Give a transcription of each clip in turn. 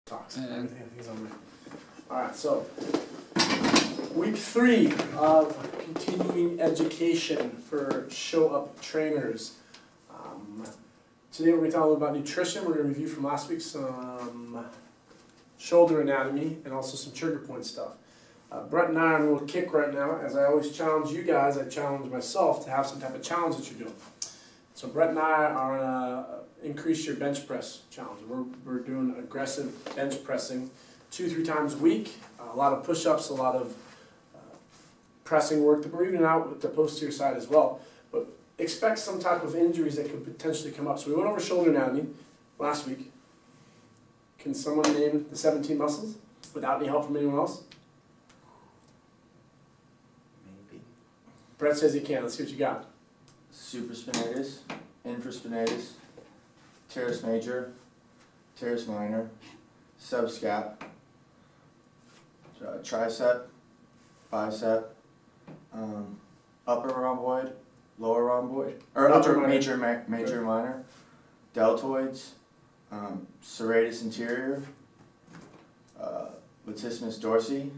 Talks. Everything's on there. Alright, so week 3 of continuing education for show up trainers. Today we're going to talk a little about nutrition. We're going to review from last week some shoulder anatomy and also some trigger point stuff. Brett and I are on a little kick right now. As I always challenge you guys, I challenge myself to have some type of challenge that you're doing. So Brett and I are on a increase your bench press challenge. We're doing aggressive bench pressing 2-3 times a week. A lot of push-ups, a lot of pressing work. We're even out with the posterior side as well. But expect some type of injuries that could potentially come up. So we went over shoulder anatomy last week. Can someone name the 17 muscles without any help from anyone else? Maybe. Brett says he can. Let's see what you got. Supraspinatus, infraspinatus, teres major, teres minor, subscap, tricep, bicep, upper rhomboid, lower rhomboid, or Major, upper major minor, deltoids, serratus anterior, latissimus dorsi,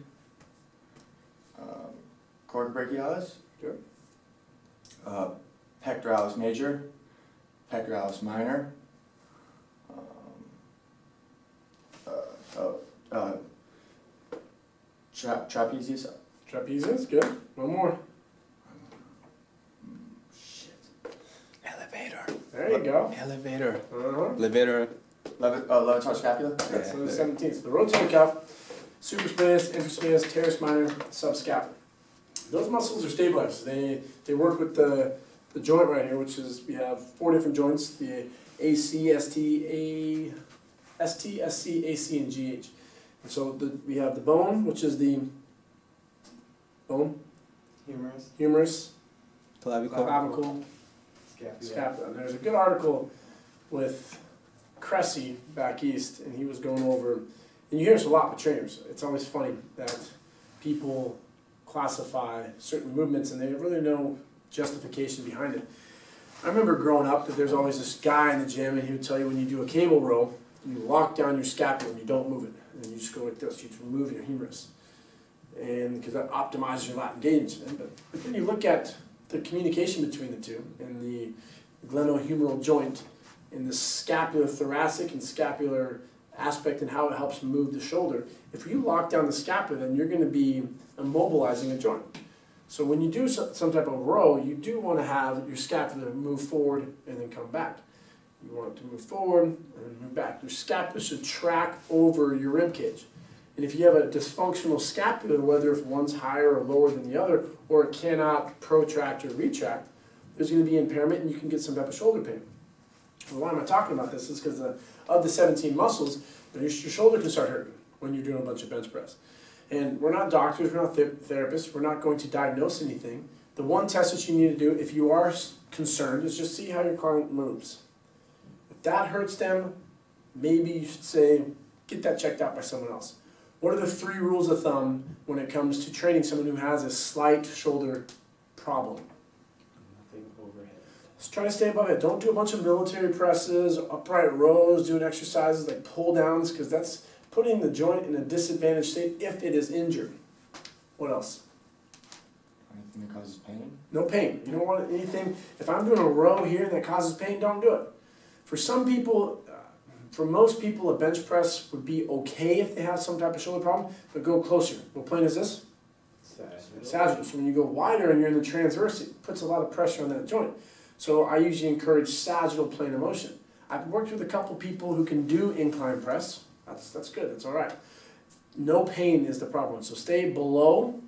cork brachialis. Good. Pectoralis major, pectoralis minor, trapezius. Trapezius, good. One more. Shit. Elevator. There you go. Elevator. Uh-huh. Levator scapula. Yeah, so the 17th. The rotator cuff, supraspinatus, infraspinatus, teres minor, subscap. Those muscles are stabilized. They work with the joint right here, which is, we have 4 different joints, the AC, ST, SC, AC, and GH. And so we have the bone, which is the bone, humerus, clavicle, scapula. And there's a good article with Cressy back east, and he was going over, and you hear this a lot with trainers. It's always funny that people classify certain movements and they have really no justification behind it. I remember growing up that there's always this guy in the gym, and he would tell you when you do a cable row, you lock down your scapula and you don't move it. And then you just go like this, you just remove your humerus. And because that optimizes your lat engagement. But then you look at the communication between the two and the glenohumeral joint and the scapulothoracic and scapular aspect and how it helps move the shoulder. If you lock down the scapula, then you're going to be immobilizing a joint. So when you do some type of row, you do want to have your scapula move forward and then come back. You want it to move forward and then move back. Your scapula should track over your rib cage. And if you have a dysfunctional scapula, whether if one's higher or lower than the other, or it cannot protract or retract, there's going to be impairment and you can get some type of shoulder pain. Well, why am I talking about this? Is because of the 17 muscles, your shoulder can start hurting when you're doing a bunch of bench press. And we're not doctors, we're not therapists, we're not going to diagnose anything. The one test that you need to do, if you are concerned, is just see how your client moves. If that hurts them, maybe you should say, get that checked out by someone else. What are the 3 rules of thumb when it comes to training someone who has a slight shoulder problem? Nothing overhead. Just try to stay above it. Don't do a bunch of military presses, upright rows, doing exercises like pull downs, because that's putting the joint in a disadvantaged state if it is injured. What else? Anything that causes pain? No pain. You don't want anything. If I'm doing a row here that causes pain, don't do it. For some people, for most people, a bench press would be okay if they have some type of shoulder problem, but go closer. What plane is this? Sagittal. So when you go wider and you're in the transverse, it puts a lot of pressure on that joint. So I usually encourage sagittal plane of motion. I've worked with a couple people who can do incline press. That's good, that's all right. No pain is the problem. So stay below,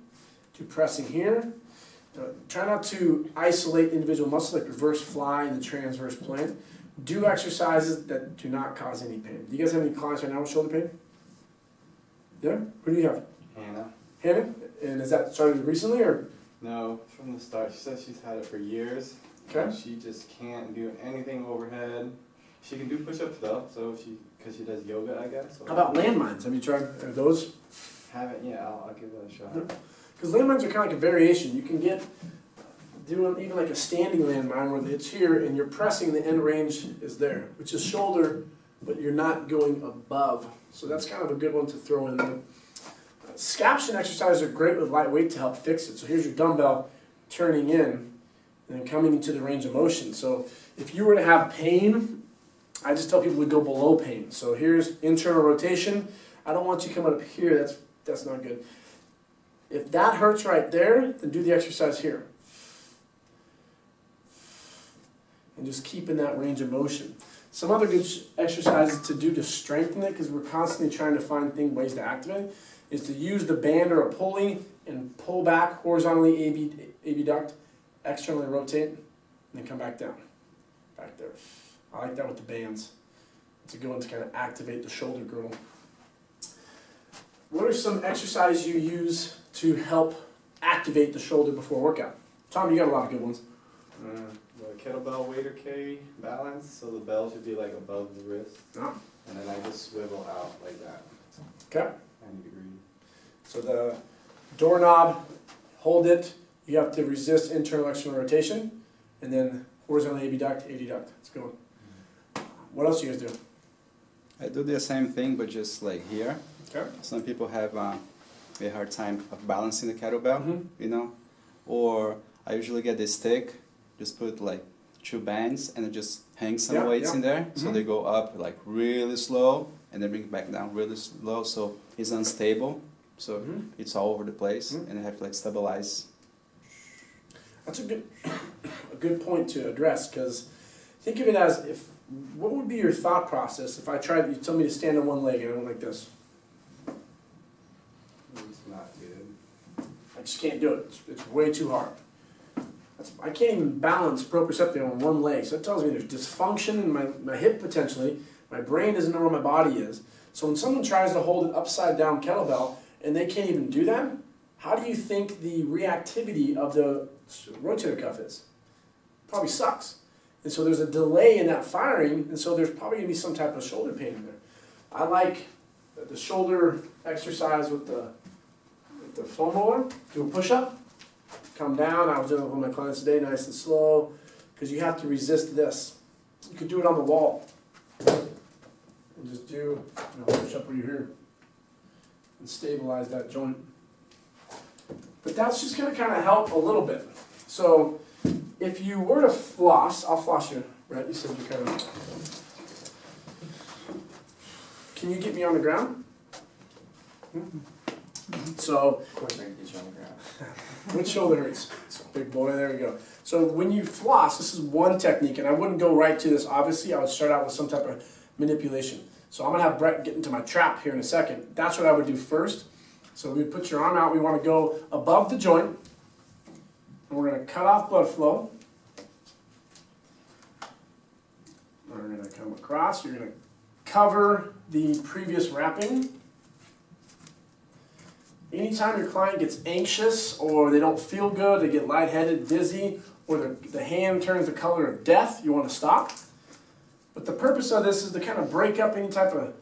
do pressing here. Try not to isolate individual muscles like reverse fly in the transverse plane. Do exercises that do not cause any pain. Do you guys have any clients right now with shoulder pain? Yeah? Who do you have? Hannah? And is that started recently or? No, from the start. She says she's had it for years. Okay. She just can't do anything overhead. She can do push-ups though, so because she does yoga, I guess. How about landmines? Have you tried those? Haven't, yeah, I'll give it a shot. Because landmines are kind of like a variation. You can get doing even like a standing landmine where it's here and you're pressing, the end range is there, which is shoulder but you're not going above. So that's kind of a good one to throw in there. Scaption exercises are great with light weight to help fix it. So here's your dumbbell turning in and then coming into the range of motion. So if you were to have pain, I just tell people to go below pain. So here's internal rotation. I don't want you coming up here, that's not good. If that hurts right there, then do the exercise here. And just keep in that range of motion. Some other good exercises to do to strengthen it, because we're constantly trying to find ways to activate it, is to use the band or a pulley and pull back horizontally, abduct, externally rotate, and then come back down. Back there. I like that with the bands. It's a good one to kind of activate the shoulder girdle. What are some exercises you use to help activate the shoulder before workout? Tom, you got a lot of good ones. The kettlebell waiter carry balance, so the bell should be like above the wrist. Oh. And then I just swivel out like that. Okay. 90 degrees. So the doorknob, hold it. You have to resist internal external rotation, and then horizontal abduct, adduct. Let's go. What else do you guys do? I do the same thing, but just like here. Okay. Some people have a hard time of balancing the kettlebell, Mhm. you know? Or I usually get this stick, just put like 2 bands, and then just hang some Yeah, weights yeah. in there. So Mhm. they go up like really slow, and then bring it back down really slow, so it's unstable. So Mhm. it's all over the place, Mhm. and I have to like stabilize. That's a good point to address, because think of it as what would be your thought process if you told me to stand on one leg and I went like this? It's not good. I just can't do it. It's way too hard. I can't even balance proprioceptive on one leg. So that tells me there's dysfunction in my hip potentially. My brain doesn't know where my body is. So when someone tries to hold an upside down kettlebell and they can't even do that, how do you think the reactivity of the rotator cuff is? Probably sucks. And so there's a delay in that firing, and so there's probably going to be some type of shoulder pain in there. I like the shoulder exercise with the foam roller. Do a push-up, come down. I was doing it with my clients today, nice and slow, because you have to resist this. You could do it on the wall. And just do push-up where you're here and stabilize that joint. But that's just going to kind of help a little bit. So if you were to floss, I'll floss you, right? You said you kind of... Can you get me on the ground? So, Of course I can get you on the ground. which shoulder hurts? Big boy, there we go. So when you floss, this is one technique, and I wouldn't go right to this, obviously. I would start out with some type of manipulation. So I'm going to have Brett get into my trap here in a second. That's what I would do first. So we put your arm out. We want to go above the joint. And we're going to cut off blood flow. We're going to come across. You're going to cover the previous wrapping. Anytime your client gets anxious or they don't feel good, they get lightheaded, dizzy, or the hand turns the color of death, you want to stop. But the purpose of this is to kind of break up any type of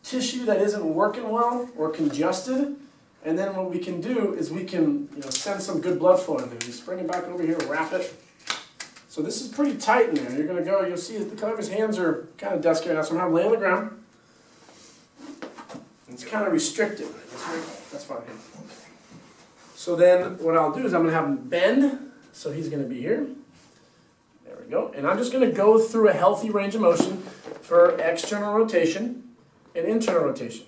tissue that isn't working well or congested. And then what we can do is we can send some good blood flow in there. Just bring it back over here, wrap it. So this is pretty tight in there. You're going to go, you'll see the color of his hands are kind of dusky now. So I'm going to lay on the ground. It's kind of restricted. That's fine. So then what I'll do is I'm going to have him bend. So he's going to be here. There we go. And I'm just going to go through a healthy range of motion for external rotation and internal rotation.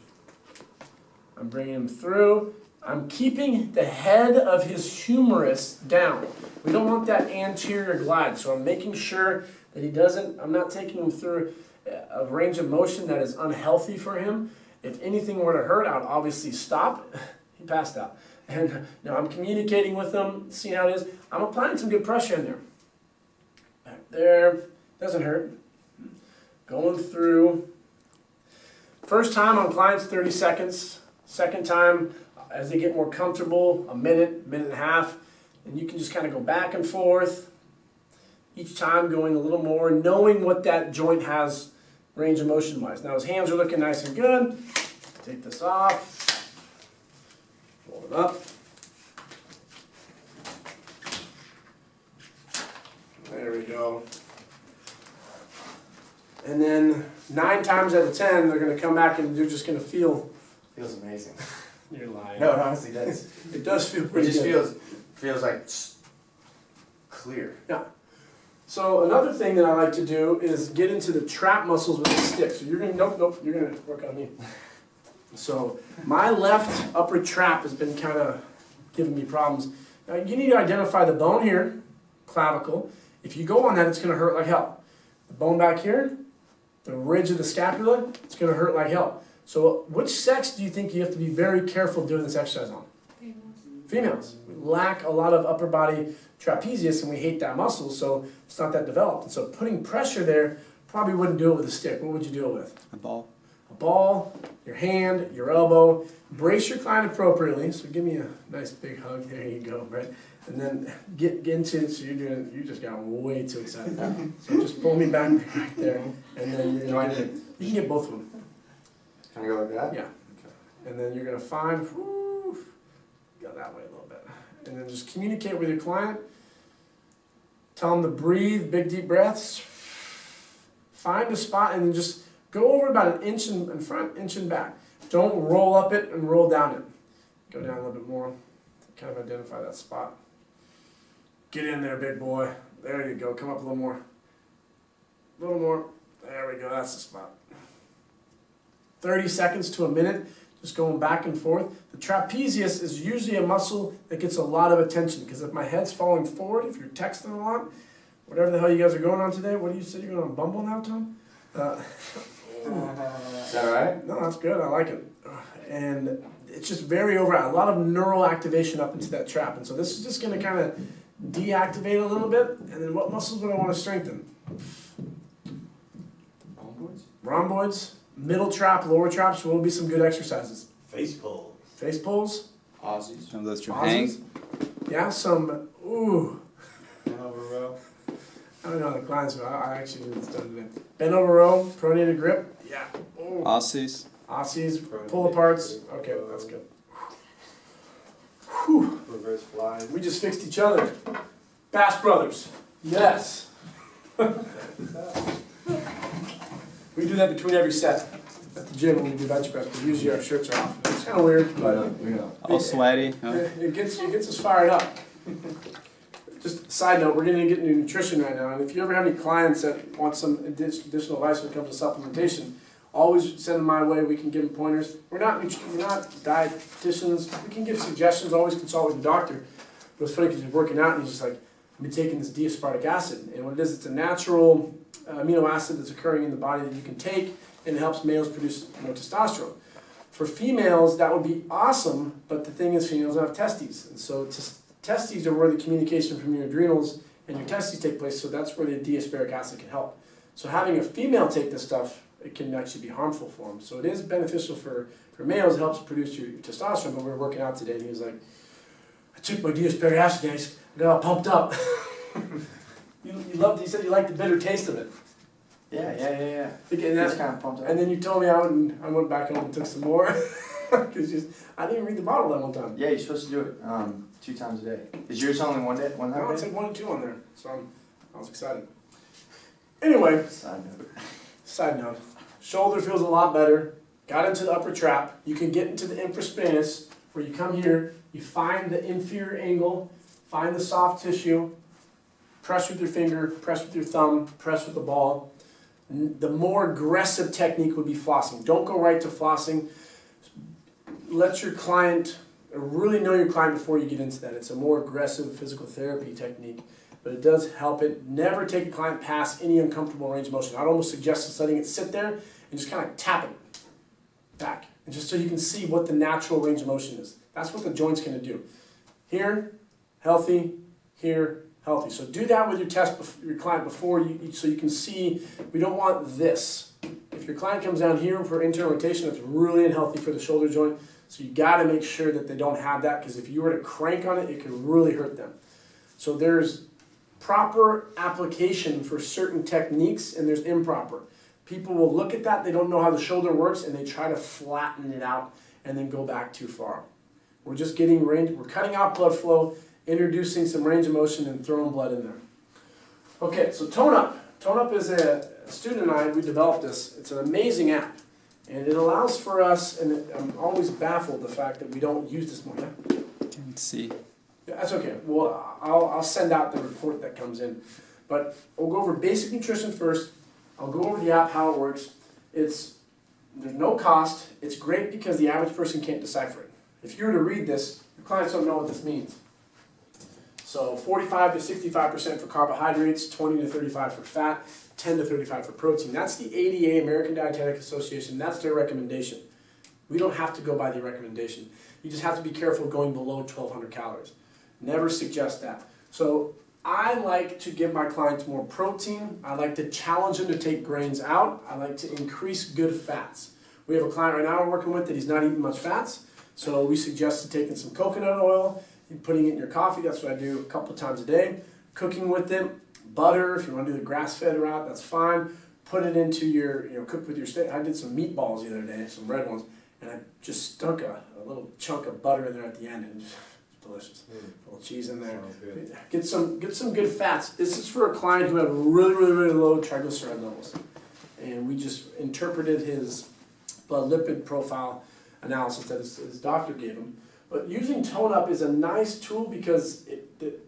I'm bringing him through. I'm keeping the head of his humerus down. We don't want that anterior glide. So I'm making sure that I'm not taking him through a range of motion that is unhealthy for him. If anything were to hurt, I would obviously stop. He passed out. And now I'm communicating with him, seeing how it is. I'm applying some good pressure in there. Back there, doesn't hurt. Going through. First time on clients, 30 seconds. Second time, as they get more comfortable, a minute, minute and a half. And you can just kind of go back and forth. Each time going a little more, knowing what that joint has range of motion wise. Now his hands are looking nice and good. Take this off. Roll it up. There we go. And then 9 times out of 10, they're gonna come back and you're just gonna feel. Feels amazing. You're lying. No, it honestly does. It does feel It pretty just good. feels like clear. Yeah. So another thing that I like to do is get into the trap muscles with the stick. So you're gonna, nope, you're gonna work on me. So my left upper trap has been kind of giving me problems. Now you need to identify the bone here, clavicle. If you go on that, it's gonna hurt like hell. The bone back here, the ridge of the scapula, it's gonna hurt like hell. So which sex do you think you have to be very careful doing this exercise on? Females. We lack a lot of upper body trapezius and we hate that muscle, so it's not that developed. And so putting pressure there probably wouldn't do it with a stick. What would you do it with? A ball. A ball, your hand, your elbow. Brace your client appropriately. So give me a nice big hug. There you go, right? And then get into it. So you just got way too excited. So just pull me back right there. And then you're gonna you can get both of them. Can I go like that? Yeah. And then you're gonna find, whoo, go that way a little bit. And then just communicate with your client. Tell them to breathe, big deep breaths. Find a spot and then just go over about 1 inch in front, 1 inch in back. Don't roll up it and roll down it. Go down a little bit more. Kind of identify that spot. Get in there, big boy. There you go. Come up a little more. A little more. There we go. That's the spot. 30 seconds to a minute. Just going back and forth. The trapezius is usually a muscle that gets a lot of attention because if my head's falling forward, if you're texting a lot, whatever the hell you guys are going on today, what do you say you're going on Bumble now, Tom? Is that alright? No, that's good. I like it. And it's just very over. A lot of neural activation up into that trap. And so this is just going to kind of deactivate a little bit. And then what muscles would I want to strengthen? Rhomboids, middle trap, lower traps will be some good exercises. Face pulls. Face pulls. Aussies. Some of those you hang. Aussies. Yeah, some, ooh. Bend over row. I don't know the clients, but I actually did this done today. Bend over row, pronated grip. Yeah. Ooh. Aussies. Aussies, pull aparts. Okay, that's good. Whew. Reverse flies. We just fixed each other. Bass Brothers. Yes. We do that between every set at the gym when we do bench press, but usually our shirts are off. It's kind of weird, but We know. All sweaty. Huh? it gets us fired up. Just a side note, we're going to get into nutrition right now, and if you ever have any clients that want some additional advice when it comes to supplementation, always send them my way. We can give them pointers. We're not dietitians. We can give suggestions. Always consult with your doctor. But it's funny because you're working out and you're just like, I've been taking this D-aspartic acid, and what it is, it's a natural amino acid that's occurring in the body that you can take, and it helps males produce more testosterone. For females, that would be awesome, but the thing is, females have testes, and so testes are where the communication from your adrenals and your testes take place. So that's where the D-aspartic acid can help. So having a female take this stuff, it can actually be harmful for them. So it is beneficial for males. It helps produce your testosterone. But we were working out today, and he was like, "I took my D-aspartic acid, guys. I got all pumped up." You loved. He said you liked the bitter taste of it. Yeah. And, It's kind of pumped up. and then you told me I went back home and took some more because I didn't even read the bottle that one time. Yeah, you're supposed to do it 2 times a day. Is yours only one day? One No, time a it's day? like 1 and 2 on there, so I was excited. Anyway, side note, shoulder feels a lot better. Got into the upper trap. You can get into the infraspinatus where you come here, you find the inferior angle, find the soft tissue, press with your finger, press with your thumb, press with the ball. The more aggressive technique would be flossing. Don't go right to flossing. Let your client, really know your client before you get into that. It's a more aggressive physical therapy technique, but it does help it. Never take a client past any uncomfortable range of motion. I'd almost suggest just letting it sit there and just kind of tap it back. And just so you can see what the natural range of motion is. That's what the joint's going to do. Here, healthy. Here, healthy. So do that with your client before so you can see. We don't want this. If your client comes down here for internal rotation, that's really unhealthy for the shoulder joint. So you got to make sure that they don't have that, because if you were to crank on it, it could really hurt them. So there's proper application for certain techniques, and there's improper. People will look at that, they don't know how the shoulder works, and they try to flatten it out and then go back too far. We're just getting range, we're cutting out blood flow, introducing some range of motion and throwing blood in there. Okay, so ToneUp. ToneUp is a a student and I, we developed this. It's an amazing app. And it allows for us, and I'm always baffled the fact that we don't use this more. Yeah? Can't see. Yeah, that's okay. Well, I'll send out the report that comes in. But we'll go over basic nutrition first. I'll go over the app, how it works. There's no cost. It's great because the average person can't decipher it. If you were to read this, your clients don't know what this means. So 45 to 65% for carbohydrates, 20 to 35 for fat, 10 to 35 for protein. That's the ADA, American Dietetic Association. That's their recommendation. We don't have to go by the recommendation. You just have to be careful going below 1,200 calories. Never suggest that. So I like to give my clients more protein. I like to challenge them to take grains out. I like to increase good fats. We have a client right now we're working with that he's not eating much fats. So we suggest taking some coconut oil and putting it in your coffee. That's what I do a couple of times a day. Cooking with it. Butter, if you want to do the grass-fed route, that's fine. Put it into your, cook with your steak. I did some meatballs the other day, some red ones, and I just stuck a little chunk of butter in there at the end, and it's delicious. A little cheese in there. Get some good fats. This is for a client who had really, really, really low triglyceride levels, and we just interpreted his blood lipid profile analysis that his doctor gave him. But using ToneUp is a nice tool because the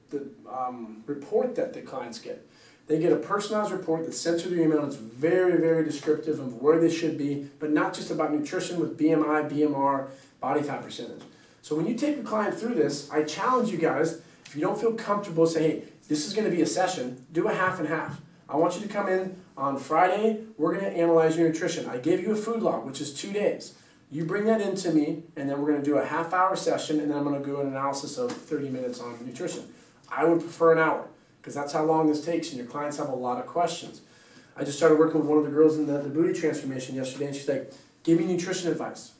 report that the clients get, they get a personalized report that's sent to their email. It's very, very descriptive of where they should be, but not just about nutrition with BMI, BMR, body fat percentage. So when you take a client through this, I challenge you guys, if you don't feel comfortable, say, hey, this is going to be a session, do a half and half. I want you to come in on Friday, we're going to analyze your nutrition. I gave you a food log, which is 2 days. You bring that into me, and then we're going to do a half-hour session, and then I'm going to do an analysis of 30 minutes on nutrition. I would prefer an hour, because that's how long this takes, and your clients have a lot of questions. I just started working with one of the girls in the booty transformation yesterday, and she's like, give me nutrition advice.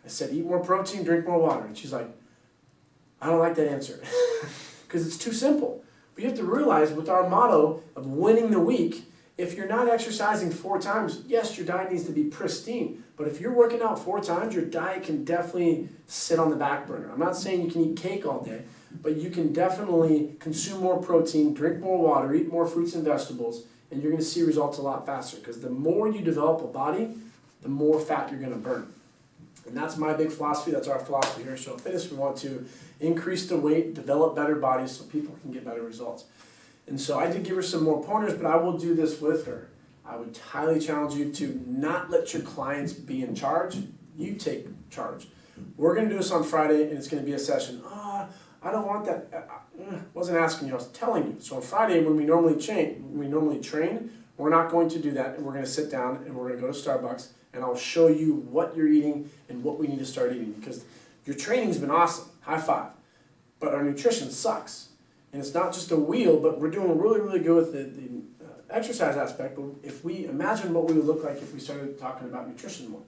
I said, eat more protein, drink more water. And she's like, I don't like that answer, because it's too simple. But you have to realize with our motto of winning the week, if you're not exercising 4 times, yes, your diet needs to be pristine. But if you're working out 4 times, your diet can definitely sit on the back burner. I'm not saying you can eat cake all day, but you can definitely consume more protein, drink more water, eat more fruits and vegetables, and you're going to see results a lot faster. Because the more you develop a body, the more fat you're going to burn. And that's my big philosophy. That's our philosophy here at Show Fitness. We want to increase the weight, develop better bodies so people can get better results. And so I did give her some more pointers, but I will do this with her. I would highly challenge you to not let your clients be in charge. You take charge. We're going to do this on Friday, and it's going to be a session. I don't want that. I wasn't asking you. I was telling you. So on Friday, when we normally train, we're not going to do that, and we're going to sit down, and we're going to go to Starbucks, and I'll show you what you're eating and what we need to start eating, because your training's been awesome. High five. But our nutrition sucks. And it's not just a wheel, but we're doing really, really good with the exercise aspect. But if we imagine what we would look like if we started talking about nutrition more.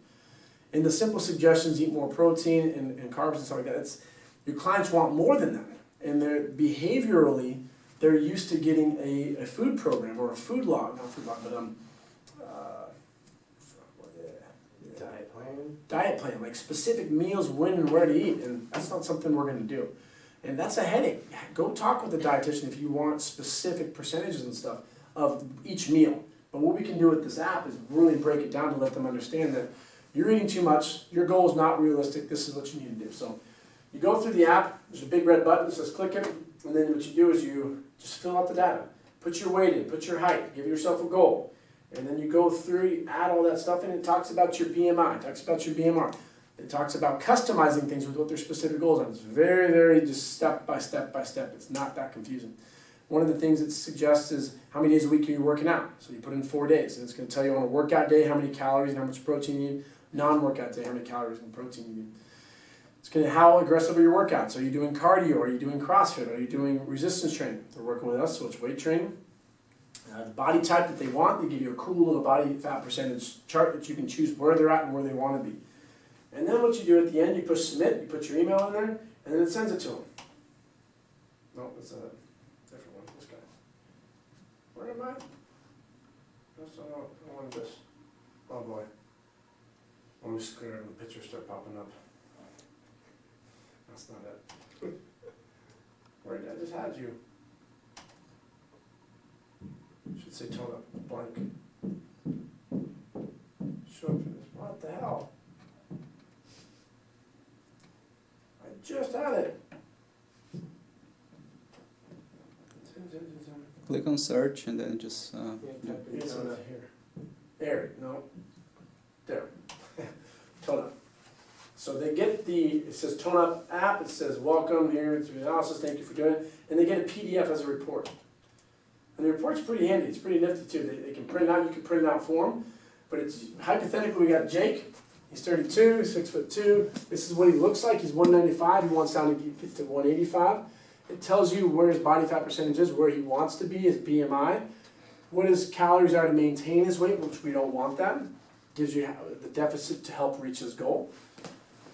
And the simple suggestions, eat more protein and carbs and stuff like that, your clients want more than that. And they're behaviorally, they're used to getting a food program or a food log, not food log, but Diet plan? Diet plan, like specific meals, when and where to eat. And that's not something we're going to do. And that's a headache. Go talk with the dietitian if you want specific percentages and stuff of each meal. But what we can do with this app is really break it down to let them understand that you're eating too much, your goal is not realistic, this is what you need to do. So you go through the app, there's a big red button that says click it, and then what you do is you just fill out the data. Put your weight in, put your height, give yourself a goal. And then you go through, you add all that stuff in, it talks about your BMI, it talks about your BMR. It talks about customizing things with what their specific goals are. It's very, very just step by step by step. It's not that confusing. One of the things it suggests is how many days a week are you working out? So you put in 4 days, and it's going to tell you on a workout day how many calories and how much protein you need. Non-workout day, how many calories and protein you need. It's going to how aggressive are your workouts? Are you doing cardio? Are you doing CrossFit? Are you doing resistance training? They're working with us, so it's weight training. The body type that they want, they give you a cool little body fat percentage chart that you can choose where they're at and where they want to be. And then what you do at the end, you push submit, you put your email in there, and then it sends it to them. No, it's a different one, this guy. Where am I? I wanted this. Oh boy. Let me just clear it and the pictures start popping up. That's not it. Where did I just had you? Should say ToneUp blank. show up for this. What the hell? I just had it. Click on search and then just It's over here. There, no. There. ToneUp. So they get it says ToneUp app, it says welcome here to the analysis, thank you for doing it, and they get a PDF as a report. And the report's pretty handy, it's pretty nifty too. They can print it out, you can print it out for them, but it's hypothetically we got Jake, he's 32, 6'2", this is what he looks like, he's 195, he wants down to get to 185. It tells you where his body fat percentage is, where he wants to be, his BMI, what his calories are to maintain his weight, which we don't want that. Gives you the deficit to help reach his goal.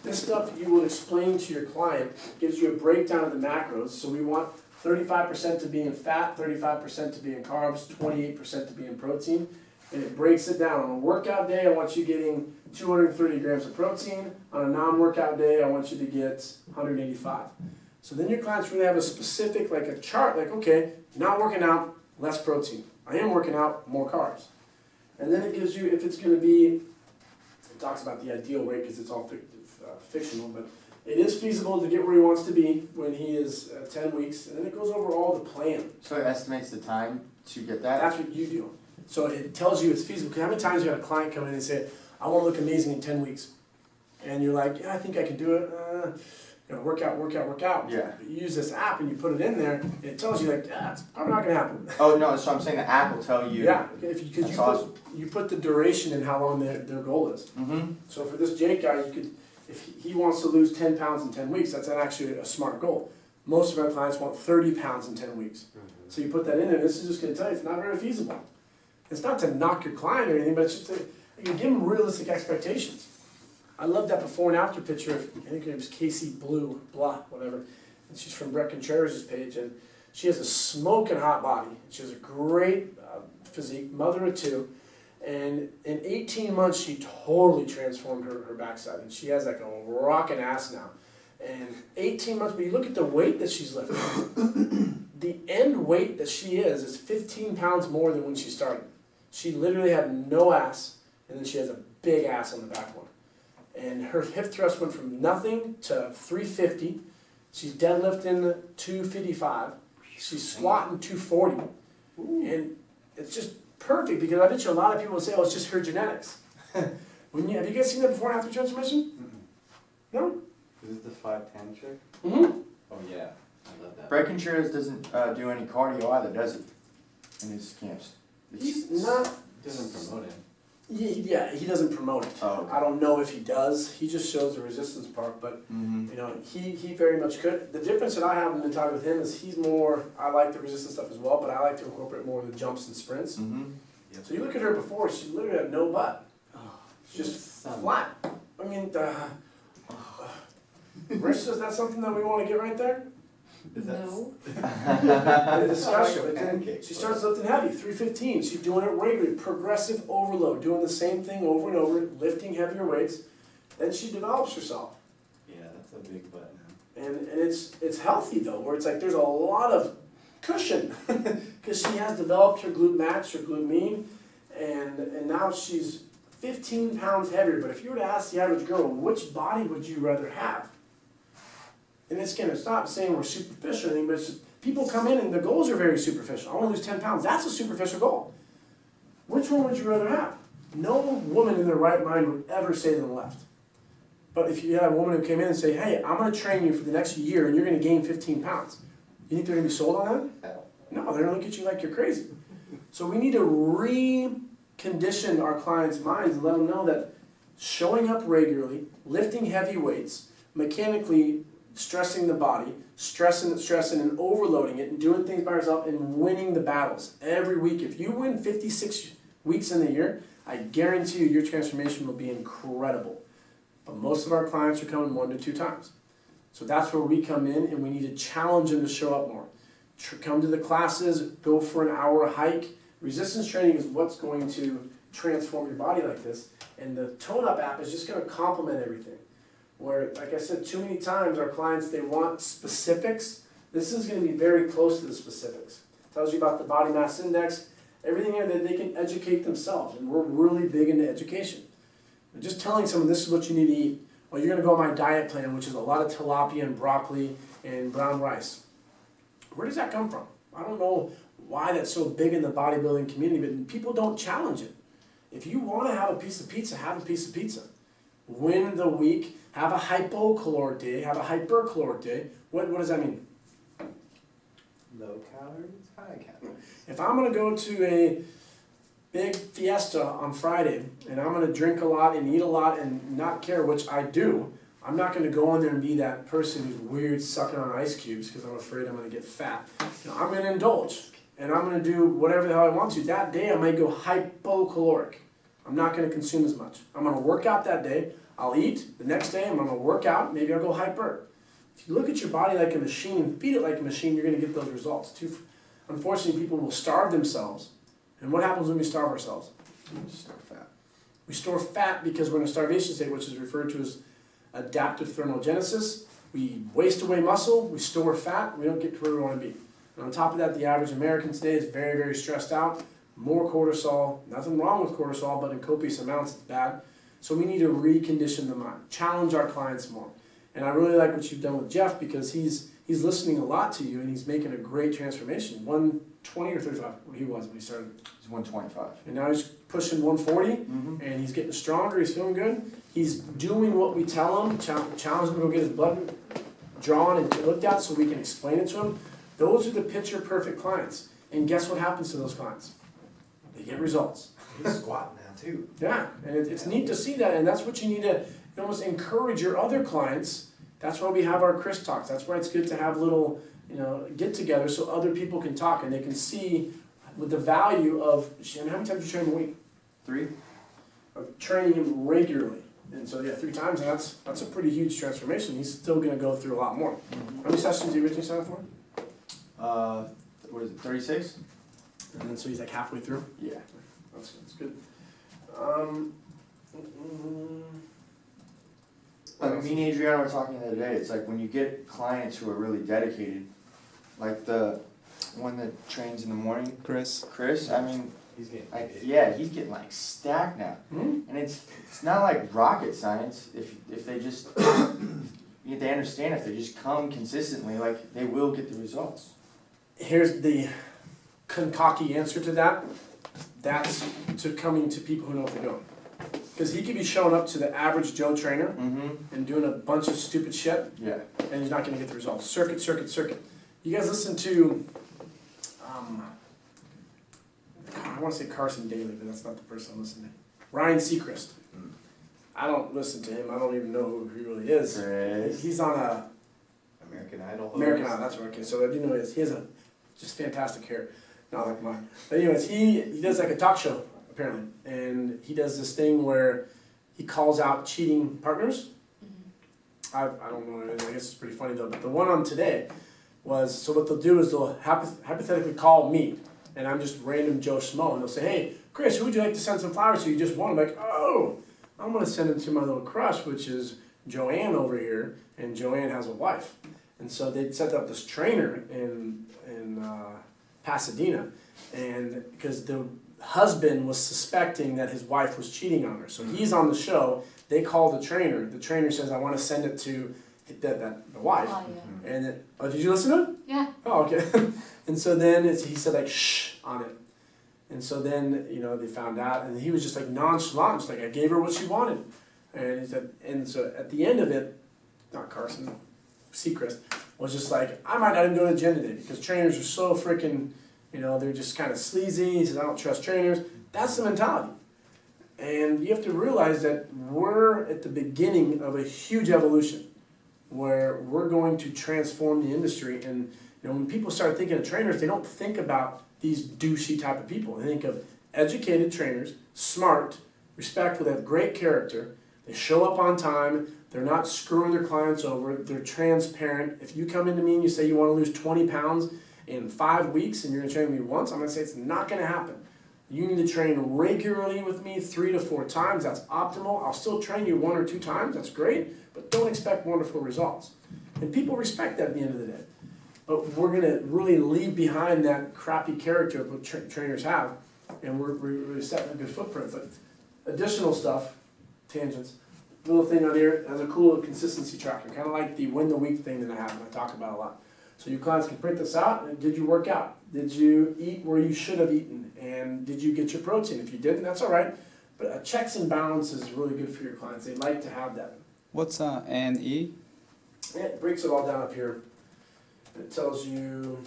This stuff you will explain to your client, gives you a breakdown of the macros. So we want 35% to be in fat, 35% to be in carbs, 28% to be in protein. And it breaks it down. On a workout day, I want you getting 230 grams of protein. On a non-workout day, I want you to get 185. So then your clients really have a specific, like a chart, like, okay, not working out, less protein. I am working out, more carbs. And then it gives you, if it's going to be, it talks about the ideal weight because it's all fictional, but it is feasible to get where he wants to be when he is 10 weeks. And then it goes over all the plan. So it estimates the time to get that? That's what you do. So it tells you it's feasible. Because how many times you had a client come in and say, I want to look amazing in 10 weeks. And you're like, yeah, I think I can do it. You know, work out. Yeah. But you use this app and you put it in there, and it tells you like, yeah, it's probably not gonna happen. Oh no, so I'm saying the app will tell you. Yeah, because That's awesome. you put the duration and how long their goal is. Mm-hmm. So for this Jake guy, you could, if he wants to lose 10 pounds in 10 weeks, that's actually a smart goal. Most of our clients want 30 pounds in 10 weeks. So you put that in there, this is just gonna tell you it's not very feasible. It's not to knock your client or anything, but it's just to, you give them realistic expectations. I love that before and after picture of, I think her name was Casey Blah, whatever. And she's from Breck Contreras' page, and she has a smoking hot body. She has a great physique, mother of two, and in 18 months she totally transformed her backside, and she has like a rockin' ass now. And 18 months, but you look at the weight that she's lifting, the end weight that she is 15 pounds more than when she started. She literally had no ass, and then she has a big ass on the back one. And her hip thrust went from nothing to 350. She's deadlifting 255. She's squatting 240. And it's just perfect because I bet you a lot of people would say, oh, it's just her genetics. Have you guys seen that before and after transformation? No? Is this the 5'10" trick? Mm-hmm. Oh yeah, I love that. Breck Contreras doesn't do any cardio either, does he? In his camps. He's not. Doesn't promote it. Yeah, he doesn't promote it. Oh, okay. I don't know if he does. He just shows the resistance part, but Mm-hmm. you know, he very much could. The difference that I have in the talk with him is he's more, I like the resistance stuff as well, but I like to incorporate more of the jumps and sprints. Mm-hmm. So you look at her before, she literally had no butt. She's just Son. flat. I mean, Rich, is that something that we want to get right there? Is that No. The discussion. Like a But then pancake, she but- starts lifting heavy, 315. She's doing it regularly, progressive overload, doing the same thing over and over, lifting heavier weights. Then she develops herself. Yeah, that's a big butt now. And it's healthy though, where it's like there's a lot of cushion because she has developed her glute max, her glute mean, and now she's 15 pounds heavier. But if you were to ask the average girl, which body would you rather have? And it's gonna stop saying we're superficial or anything, but it's just people come in and the goals are very superficial. I want to lose 10 pounds. That's a superficial goal. Which one would you rather have? No woman in their right mind would ever say to the left. But if you had a woman who came in and say, hey, I'm going to train you for the next year and you're going to gain 15 pounds, you think they're going to be sold on that? Hell. No, they're going to look at you like you're crazy. So we need to recondition our clients' minds and let them know that showing up regularly, lifting heavy weights, mechanically stressing the body, stressing and overloading it, and doing things by yourself and winning the battles every week. If you win 56 weeks in the year, I guarantee you your transformation will be incredible. But most of our clients are coming 1 to 2 times. So that's where we come in and we need to challenge them to show up more. Come to the classes, go for an hour hike. Resistance training is what's going to transform your body like this. And the ToneUp app is just going to complement everything. Where, like I said, too many times our clients, they want specifics. This is going to be very close to the specifics. It tells you about the body mass index, everything here that they can educate themselves. And we're really big into education. And just telling someone this is what you need to eat. Well, you're gonna go on my diet plan, which is a lot of tilapia and broccoli and brown rice. Where does that come from? I don't know why that's so big in the bodybuilding community, but people don't challenge it. If you wanna have a piece of pizza, have a piece of pizza. Win the week, have a hypocaloric day, have a hypercaloric day. What does that mean? Low calories, high calories. If I'm gonna go to a big fiesta on Friday and I'm gonna drink a lot and eat a lot and not care, which I do, I'm not gonna go in there and be that person who's weird sucking on ice cubes because I'm afraid I'm gonna get fat. You know, I'm gonna indulge and I'm gonna do whatever the hell I want to. That day I might go hypocaloric. I'm not gonna consume as much. I'm gonna work out that day. I'll eat. The next day I'm gonna work out. Maybe I'll go hyper. If you look at your body like a machine and feed it like a machine, you're gonna get those results too. Unfortunately, people will starve themselves. And what happens when we starve ourselves? We store fat. We store fat because we're in a starvation state, which is referred to as adaptive thermogenesis. We waste away muscle, we store fat, we don't get to where we want to be. And on top of that, the average American today is very, very stressed out. More cortisol, nothing wrong with cortisol, but in copious amounts it's bad. So we need to recondition the mind, challenge our clients more. And I really like what you've done with Jeff because he's listening a lot to you and he's making a great transformation. 120 or 35, he was when he started. He's 125. And now he's pushing 140 and he's getting stronger, he's feeling good. He's doing what we tell him, challenge him to go get his blood drawn and looked at so we can explain it to him. Those are the picture perfect clients. And guess what happens to those clients? They get results. He's squatting now too. Yeah, and it's neat to see that, and that's what you need to almost encourage your other clients. That's why we have our ChrisTalks. That's why it's good to have little, get-together so other people can talk and they can see with the value of, and how many times you train him a week? 3? Of training him regularly. And so, 3 times, and that's a pretty huge transformation. He's still going to go through a lot more. How many sessions did you originally sign up for? What is it, 36? And then so he's like halfway through? Yeah. That's good. Like me and Adriana were talking the other day, it's like when you get clients who are really dedicated, like the one that trains in the morning, Chris? I mean, He's getting he's getting like stacked now. Mm-hmm. And it's not like rocket science if they just, they understand if they just come consistently, like they will get the results. Here's the cocky answer to that. That's to coming to people who know what they're doing. Because he could be showing up to the average Joe trainer and doing a bunch of stupid shit, Yeah. and he's not going to get the results. Circuit. You guys listen to, I want to say Carson Daly, but that's not the person I'm listening to. Ryan Seacrest. I don't listen to him. I don't even know who he really is. Chris. He's on a American Idol. American Idol. That's right. Okay, so I do know he has a just fantastic hair, not like mine. But anyways, he does like a talk show apparently, and he does this thing where he calls out cheating partners. I don't know. I guess it's pretty funny though. But the one on today was, so what they'll do is they'll hypothetically call me, and I'm just random Joe Schmo, and they'll say, hey, Chris, who would you like to send some flowers to? You just won. I'm like, oh, I'm going to send it to my little crush, which is Joanne over here, and Joanne has a wife. And so they set up this trainer in Pasadena, and because the husband was suspecting that his wife was cheating on her. So he's on the show, they call the trainer says, I want to send it to the wife. Oh, yeah. And then, did you listen to it? Yeah. Oh, okay. And so then he said like, shh, on it. And so then, they found out, and he was just like nonchalant, just like, I gave her what she wanted. And he said, and so at the end of it, not Carson, Seacrest, was just like, I might not even go to the gym today because trainers are so freaking, they're just kind of sleazy. He says, I don't trust trainers. That's the mentality. And you have to realize that we're at the beginning of a huge evolution where we're going to transform the industry. And when people start thinking of trainers, they don't think about these douchey type of people. They think of educated trainers, smart, respectful, they have great character, they show up on time, they're not screwing their clients over, they're transparent. If you come into me and you say you want to lose 20 pounds in 5 weeks and you're going to train me once, I'm going to say it's not going to happen. You need to train regularly with me 3 to 4 times. That's optimal. I'll still train you 1 or 2 times. That's great, but don't expect wonderful results. And people respect that at the end of the day. But we're going to really leave behind that crappy character of what trainers have, and we're setting a good footprint. But additional stuff, tangents. Little thing on here has a cool consistency tracker, kind of like the win the week thing that I have and I talk about a lot. So your clients can print this out. And did you work out? Did you eat where you should have eaten? And did you get your protein? If you didn't, that's all right. But checks and balances is really good for your clients. They like to have that. What's NE? Yeah, it breaks it all down up here. It tells you.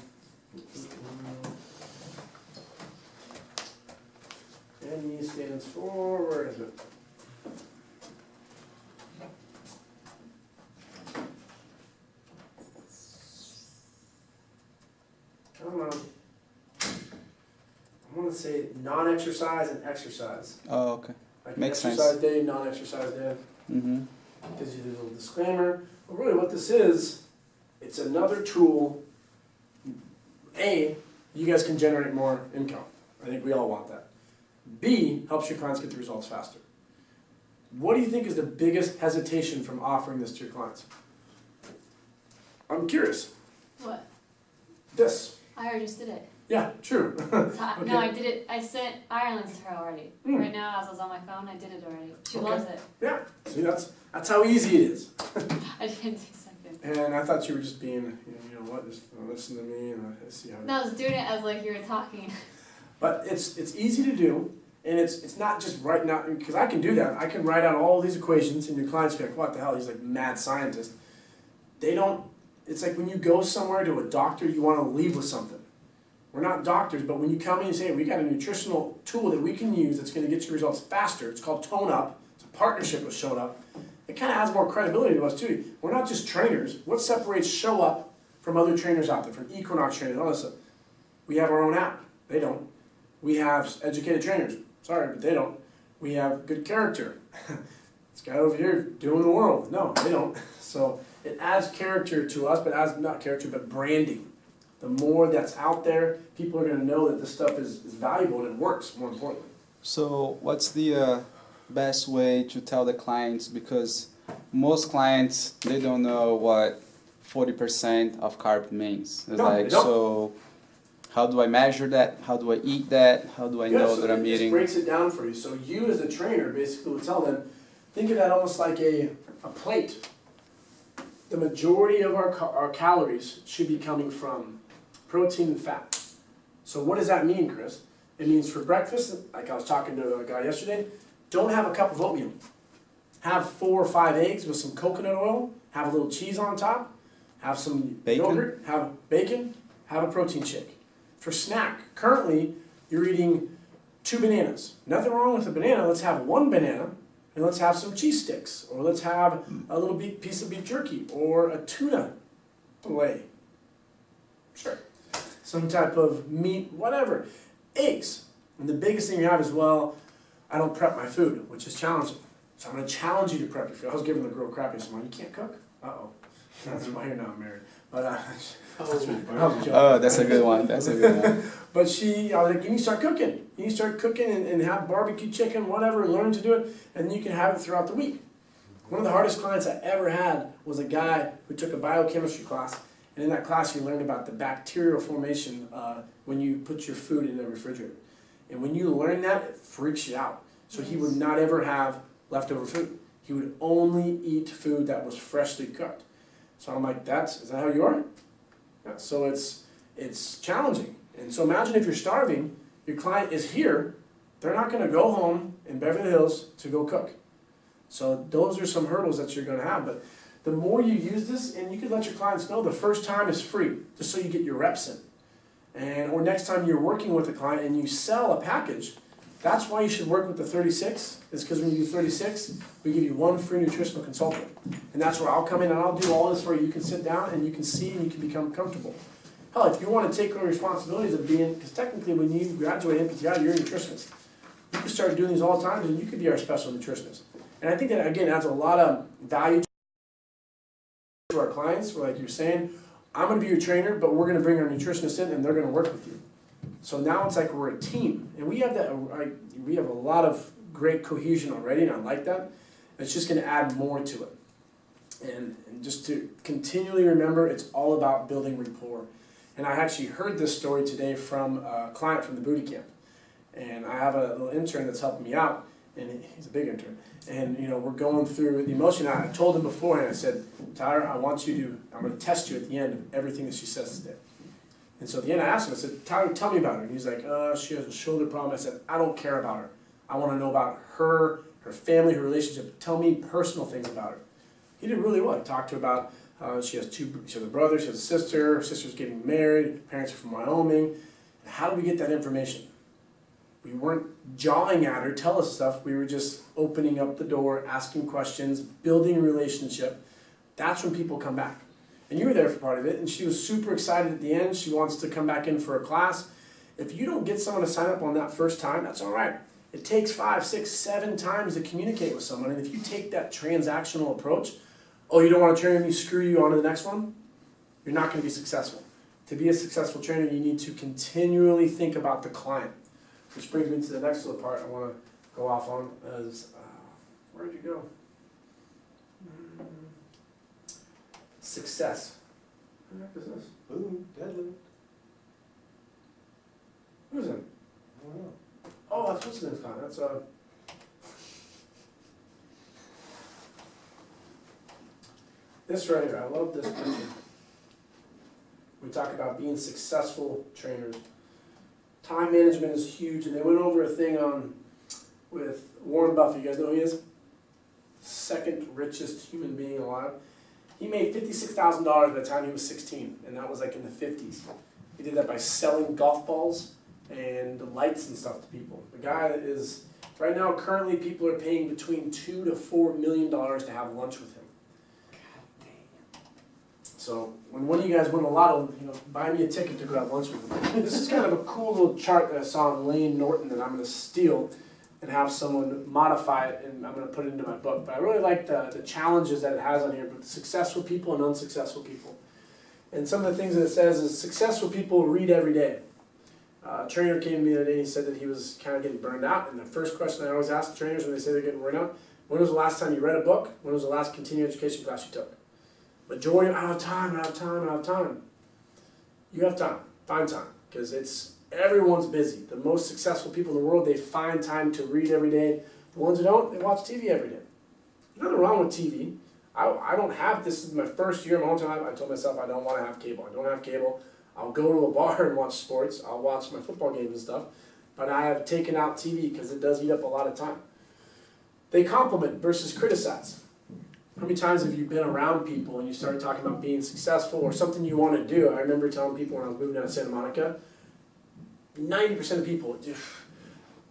NE stands for, where is it? I don't know. I want to say non-exercise and exercise. Oh, okay. Like Makes sense. exercise day, non-exercise day. Mm-hmm. Gives you the little disclaimer. But really what this is, it's another tool. A, you guys can generate more income. I think we all want that. B, helps your clients get the results faster. What do you think is the biggest hesitation from offering this to your clients? I'm curious. What? This. I already just did it. Yeah, true. Okay. No, I did it. I sent Ireland to her already. Mm. Right now, as I was on my phone, I did it already. She Okay. loves it. Yeah, see, that's how easy it is. I didn't expect it. And I thought you were just being, you know what, just listen to me and I see how. No, I was doing it as like you were talking. But it's easy to do, and it's not just writing out, because I can do that. I can write out all these equations, and your clients be like, what the hell, he's like mad scientist. They don't, it's like when you go somewhere to a doctor, you want to leave with something. We're not doctors, but when you come in and say, we got a nutritional tool that we can use that's going to get you results faster, it's called ToneUp, it's a partnership with ShowUp, it kind of adds more credibility to us too. We're not just trainers. What separates ShowUp from other trainers out there, from Equinox trainers, all this stuff? We have our own app. They don't. We have educated trainers. Sorry, but they don't. We have good character. This guy over here doing the world. No, they don't. So it adds character to us, but adds not character, but branding. The more that's out there, people are going to know that this stuff is valuable and it works, more importantly. So what's the best way to tell the clients, because most clients, they don't know what 40% of carb means. It's No, like, they don't. so how do I measure that? How do I eat that? How do I know so that I'm it just eating? breaks it down for you. So you as a trainer basically will tell them, think of that almost like a plate. The majority of our calories should be coming from protein and fat. So what does that mean, Chris? It means for breakfast, like I was talking to a guy yesterday, don't have a cup of oatmeal. Have 4 or 5 eggs with some coconut oil, have a little cheese on top, have some Bacon? yogurt, have bacon, have a protein shake. For snack, currently you're eating 2 bananas. Nothing wrong with a banana, let's have 1 banana and let's have some cheese sticks, or let's have a little piece of beef jerky, or a tuna fillet. Sure. Some type of meat, whatever. Eggs. And the biggest thing you have is, well, I don't prep my food, which is challenging. So I'm going to challenge you to prep your food. I was giving the girl crap yesterday. You can't cook? Uh-oh. That's why you're not married. But that was a joke. Oh, that's a good one. That's a good one. But I was like, you need to start cooking. You need to start cooking and have barbecue chicken, whatever, learn to do it, and you can have it throughout the week. One of the hardest clients I ever had was a guy who took a biochemistry class, and in that class he learned about the bacterial formation when you put your food in the refrigerator. And when you learn that, it freaks you out. So he would not ever have leftover food. He would only eat food that was freshly cooked. So I'm like, is that how you are? Yeah, so it's challenging. And so imagine if you're starving, your client is here, they're not going to go home in Beverly Hills to go cook. So those are some hurdles that you're going to have. But the more you use this, and you can let your clients know the first time is free, just so you get your reps in. Or next time you're working with a client and you sell a package, that's why you should work with the 36, is because when you do 36, we give you 1 free nutritional consultant. And that's where I'll come in and I'll do all this for you. You can sit down and you can see and you can become comfortable. Hell, if you want to take the responsibilities of being, because technically when you graduate MPTI, you're a nutritionist. You can start doing these all the time and you could be our special nutritionist. And I think that, again, adds a lot of value to our clients. Like you're saying, I'm going to be your trainer, but we're going to bring our nutritionist in and they're going to work with you. So now it's like we're a team. And we have we have a lot of great cohesion already, and I like that. It's just going to add more to it. And just to continually remember, it's all about building rapport. And I actually heard this story today from a client from the booty camp. And I have a little intern that's helping me out. and he's a big intern. And you know, we're going through the emotion. I told him beforehand, I said, Tyler, I'm going to test you at the end of everything that she says today. And so at the end I asked him, I said, Tyler, tell me about her. And he's like, she has a shoulder problem. I said, I don't care about her. I want to know about her family, her relationship. Tell me personal things about her. He did really well. He talked to her about she has a brother, she has a sister, her sister's getting married, her parents are from Wyoming. And how do we get that information? We weren't jawing at her, tell us stuff. We were just opening up the door, asking questions, building a relationship. That's when people come back. And you were there for part of it, and she was super excited at the end. She wants to come back in for a class. If you don't get someone to sign up on that first time, that's all right. It takes 5, 6, 7 times to communicate with someone. And if you take that transactional approach, oh, you don't want to train me, screw you, on to the next one, you're not going to be successful. To be a successful trainer, you need to continually think about the client. Which brings me to the next little part I want to go off on as, where did you go? Success. What the heck is this? Boom, deadlift. Who's it? I don't know. Oh, that's what's name's con. That's this right here. I love this picture. We talk about being successful trainers. Time management is huge, and they went over a thing with Warren Buffett. You guys know who he is? Second richest human being alive. He made $56,000 by the time he was 16, and that was like in the 50s. He did that by selling golf balls and lights and stuff to people. The guy is, right now, currently people are paying between $2 to $4 million to have lunch with him. So when one of you guys win a lotto, buy me a ticket to go have lunch with him. This is kind of a cool little chart that I saw on Lane Norton that I'm going to steal and have someone modify it, and I'm going to put it into my book. But I really like the challenges that it has on here, but successful people and unsuccessful people. And some of the things that it says is successful people read every day. A trainer came to me the other day and he said that he was kind of getting burned out. And the first question I always ask the trainers when they say they're getting burned out, when was the last time you read a book? When was the last continuing education class you took? Majority, I don't have time, I don't have time, I don't have time. You have time. Find time. Because everyone's busy. The most successful people in the world, they find time to read every day. The ones who don't, they watch TV every day. There's nothing wrong with TV. I don't have, this is my first year in my own time, I told myself I don't want to have cable. I don't have cable. I'll go to a bar and watch sports. I'll watch my football games and stuff. But I have taken out TV because it does eat up a lot of time. They compliment versus criticize. How many times have you been around people and you started talking about being successful or something you want to do? I remember telling people when I was moving down to Santa Monica, 90% of people, you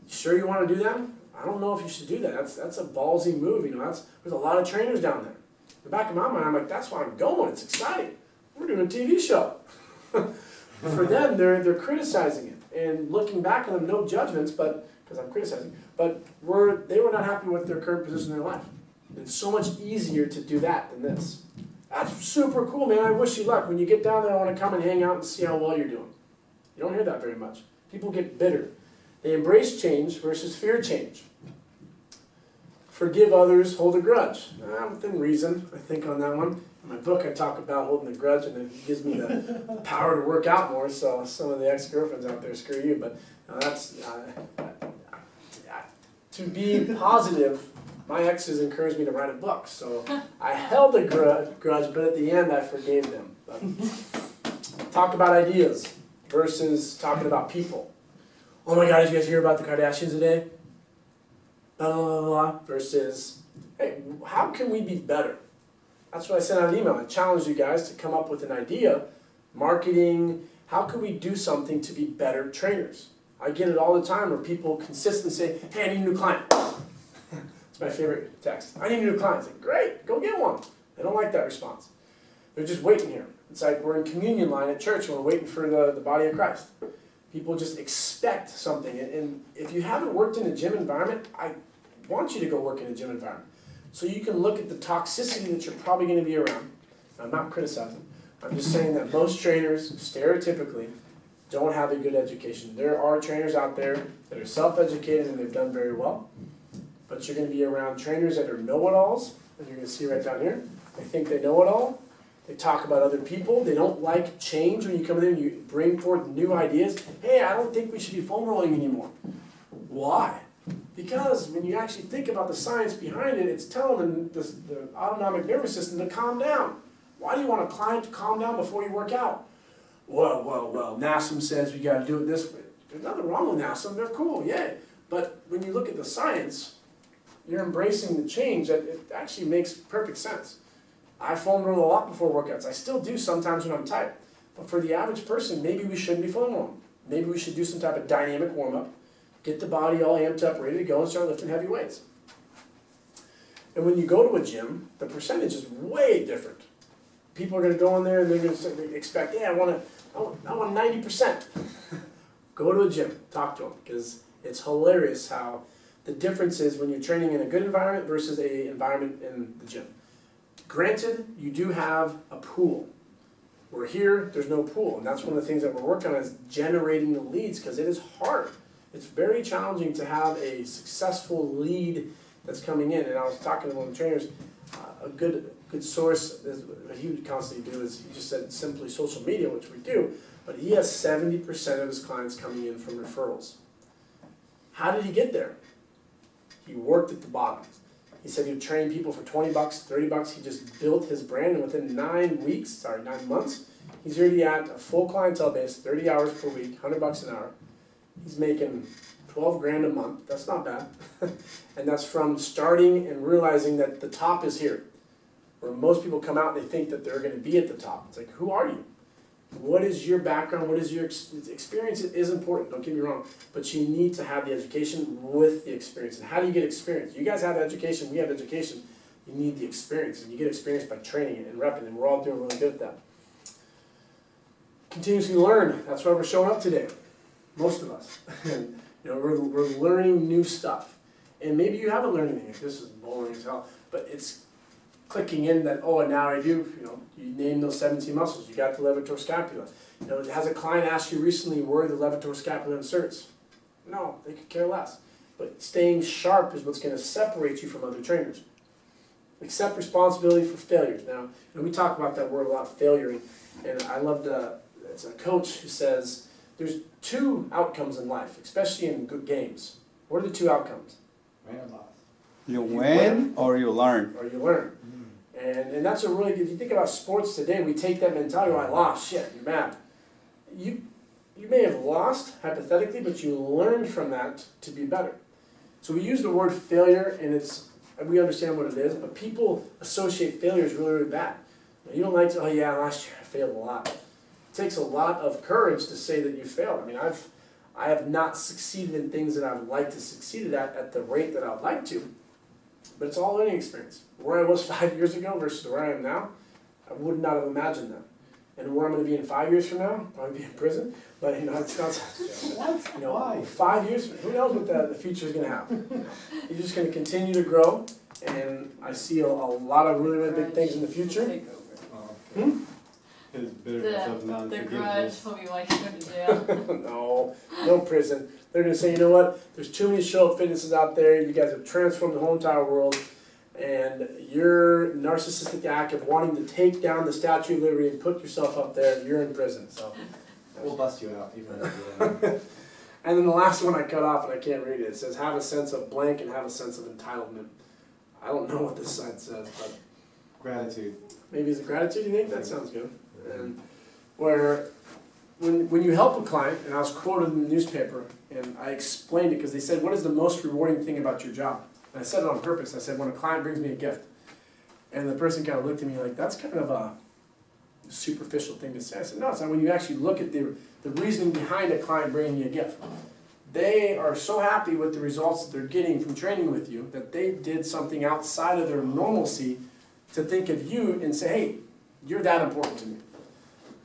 sure you want to do that? I don't know if you should do that. That's a ballsy move. There's a lot of trainers down there. In the back of my mind, I'm like, that's why I'm going. It's exciting. We're doing a TV show. For them, they're criticizing it. And looking back on them, no judgments, but because I'm criticizing, but they were not happy with their current position in their life. It's so much easier to do that than this. That's super cool, man. I wish you luck. When you get down there, I want to come and hang out and see how well you're doing. You don't hear that very much. People get bitter. They embrace change versus fear change. Forgive others, hold a grudge. Within reason, I think, on that one. In my book, I talk about holding a grudge, and it gives me the power to work out more, so some of the ex-girlfriends out there, screw you. But that's, to be positive, my exes encouraged me to write a book, so I held a grudge, but at the end I forgave them. But talk about ideas versus talking about people. Oh my God, did you guys hear about the Kardashians today? Blah, blah, blah, blah. Versus, hey, how can we be better? That's what I sent out an email. I challenged you guys to come up with an idea, marketing, how can we do something to be better trainers? I get it all the time where people consistently say, hey, I need a new client. It's my favorite text. I need a new client. It's like, great, go get one. They don't like that response. They're just waiting here. It's like we're in communion line at church and we're waiting for the body of Christ. People just expect something. And if you haven't worked in a gym environment, I want you to go work in a gym environment. So you can look at the toxicity that you're probably going to be around. I'm not criticizing. I'm just saying that most trainers, stereotypically, don't have a good education. There are trainers out there that are self-educated and they've done very well. But you're going to be around trainers that are know-it-alls, and you're going to see right down here. They think they know it all. They talk about other people. They don't like change when you come in and you bring forth new ideas. Hey, I don't think we should be foam rolling anymore. Why? Because when you actually think about the science behind it, it's telling the autonomic nervous system to calm down. Why do you want a client to calm down before you work out? Well, NASM says we gotta do it this way. There's nothing wrong with NASM, they're cool, yay. But when you look at the science, you're embracing the change, that it actually makes perfect sense. I foam roll a lot before workouts. I still do sometimes when I'm tight. But for the average person, maybe we shouldn't be foam rolling. Maybe we should do some type of dynamic warm-up, get the body all amped up, ready to go, and start lifting heavy weights. And when you go to a gym, the percentage is way different. People are going to go in there and they're going to expect, yeah, I want 90%. Go to a gym, talk to them, because it's hilarious how the difference is when you're training in a good environment versus an environment in the gym. Granted, you do have a pool. We're here, there's no pool, and that's one of the things that we're working on is generating the leads, because it is hard. It's very challenging to have a successful lead that's coming in. And I was talking to one of the trainers, a good source, what he would constantly do is, he just said simply social media, which we do, but he has 70% of his clients coming in from referrals. How did he get there? He worked at the bottom. He said he would train people for 20 bucks, 30 bucks. He just built his brand, and within 9 months, he's already at a full clientele base, 30 hours per week, 100 bucks an hour. He's making 12 grand a month. That's not bad. And that's from starting and realizing that the top is here. Where most people come out and they think that they're going to be at the top. It's like, who are you? What is your background? What is your experience? It is important, don't get me wrong. But you need to have the education with the experience. And how do you get experience? You guys have education, we have education. You need the experience. And you get experience by training it and repping, and we're all doing really good at that. Continuously learn. That's why we're showing up today. Most of us. And, we're learning new stuff. And maybe you haven't learned anything. This is boring as hell. But it's clicking in that, and now I do, you name those 17 muscles. You got the levator scapula. Has a client asked you recently where the levator scapula inserts? No, they could care less. But staying sharp is what's going to separate you from other trainers. Accept responsibility for failures. Now, we talk about that word a lot, failure, and I love it's a coach who says, there's 2 outcomes in life, especially in good games. What are the 2 outcomes? Win or loss. You win or you learn. Or you learn. And that's a really good, if you think about sports today, we take that mentality, I lost, shit, you're mad. You may have lost, hypothetically, but you learned from that to be better. So we use the word failure, and we understand what it is, but people associate failure as really, really bad. Now, you don't like to, oh yeah, last year I failed a lot. It takes a lot of courage to say that you failed. I mean, I have not succeeded in things that I would like to succeed at the rate that I would like to. But it's all learning experience. Where I was 5 years ago versus where I am now, I would not have imagined that. And where I'm going to be in 5 years from now, probably be in prison. But it's not. Why? 5 years, who knows what the future is going to have? You're just going to continue to grow, and I see a lot of really, really big things in the future. Take over. His bitterness of The non-forgiveness. grudge will be like you go to jail. No prison. They're going to say, you know what, there's too many show-up fitnesses out there, you guys have transformed the whole entire world, and your narcissistic act of wanting to take down the Statue of Liberty and put yourself up there, you're in prison. So We'll bust you out, even if And then the last one I cut off, and I can't read it, it says, have a sense of blank and have a sense of entitlement. I don't know what this side says, but gratitude. maybe it's a gratitude, you think? That sounds good. And where when you help a client, and I was quoted in the newspaper, and I explained it because they said, what is the most rewarding thing about your job? And I said it on purpose. I said, when a client brings me a gift. And the person kind of looked at me like, that's kind of a superficial thing to say. I said, no, it's not. When you actually look at the reasoning behind a client bringing you a gift. They are so happy with the results that they're getting from training with you that they did something outside of their normalcy to think of you and say, hey, you're that important to me.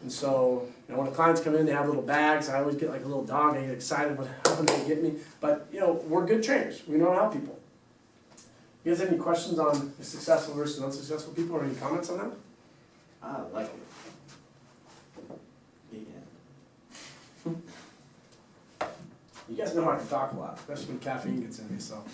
And so, when the clients come in, they have little bags. I always get like a little dog. I get excited when they get me. But, we're good trainers. We know how to help people. You guys have any questions on successful versus unsuccessful people, or any comments on that? I like it. Yeah. You guys know I can talk a lot, especially when caffeine gets in me, so.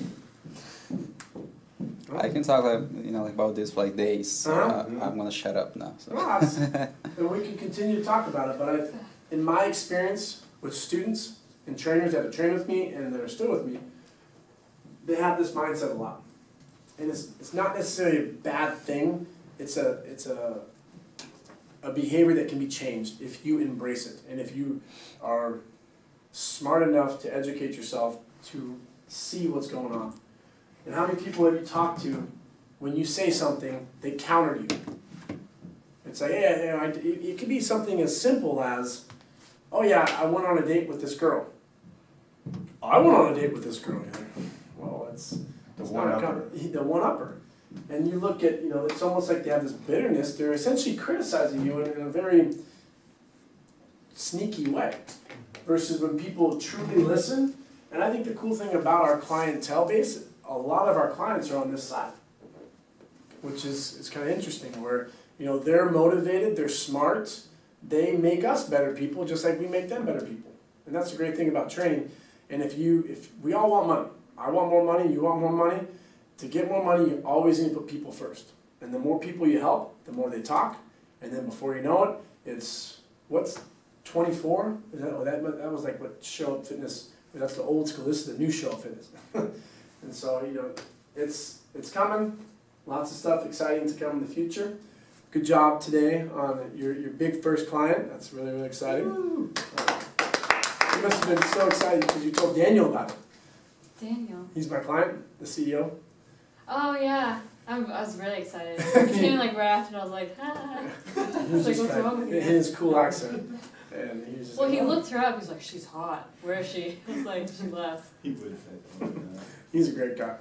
I can talk about this for days. So Uh-huh. I'm gonna shut up now. So. No, and we can continue to talk about it, but in my experience with students and trainers that have trained with me and that are still with me, they have this mindset a lot. And it's not necessarily a bad thing, it's a behavior that can be changed if you embrace it, and if you are smart enough to educate yourself to see what's going on. And how many people have you talked to, when you say something, they counter you? It's like, yeah, it could be something as simple as, oh yeah, I went on a date with this girl. I went on a date with this girl. Well, it's The one-upper. The one-upper. And you look at, it's almost like they have this bitterness. They're essentially criticizing you in a very sneaky way. Versus when people truly listen. And I think the cool thing about our clientele base, a lot of our clients are on this side. Which is, it's kind of interesting where, they're motivated, they're smart, they make us better people just like we make them better people. And that's the great thing about training. And if we all want money. I want more money, you want more money. To get more money, you always need to put people first. And the more people you help, the more they talk. And then before you know it, it's, what's 24? That was like what Show Up Fitness, that's the old school, this is the new Show Up Fitness. And so, it's coming. Lots of stuff exciting to come in the future. Good job today on your big first client. That's really, really exciting. You must have been so excited because you told Daniel about it. Daniel. He's my client, the CEO. Oh yeah, I was really excited. I came like right after, and I was like, ah. He was It's like, just what's wrong with you? his cool accent. And he was just Well, like, he "Oh." looked her up. He's like, she's hot. Where is she? I was like, she left. He would have said something like that. He's a great guy.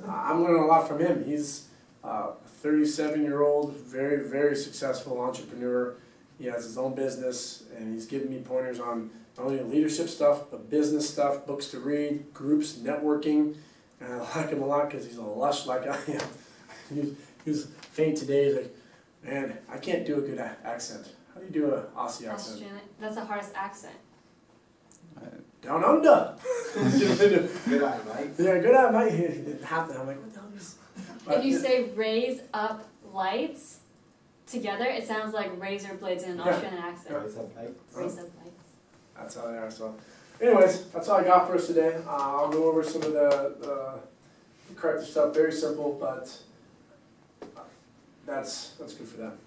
I'm learning a lot from him. He's a 37-year-old, very, very successful entrepreneur. He has his own business, and he's giving me pointers on not only leadership stuff, but business stuff, books to read, groups, networking. And I like him a lot because he's a lush like I am. He was faint today. He's like, man, I can't do a good accent. How do you do an Aussie accent? Australian. That's the hardest accent. Down under. Good eye, Mike. Yeah, good eye, mate. He didn't have that. I'm like, what the hell is? If you say raise up lights together, it sounds like razor blades in an Yeah. Australian accent. Raise up, Mike. Raise up lights. That's how they are. So, anyways, that's all I got for us today. I'll go over some of the corrective stuff. Very simple, but that's good for them.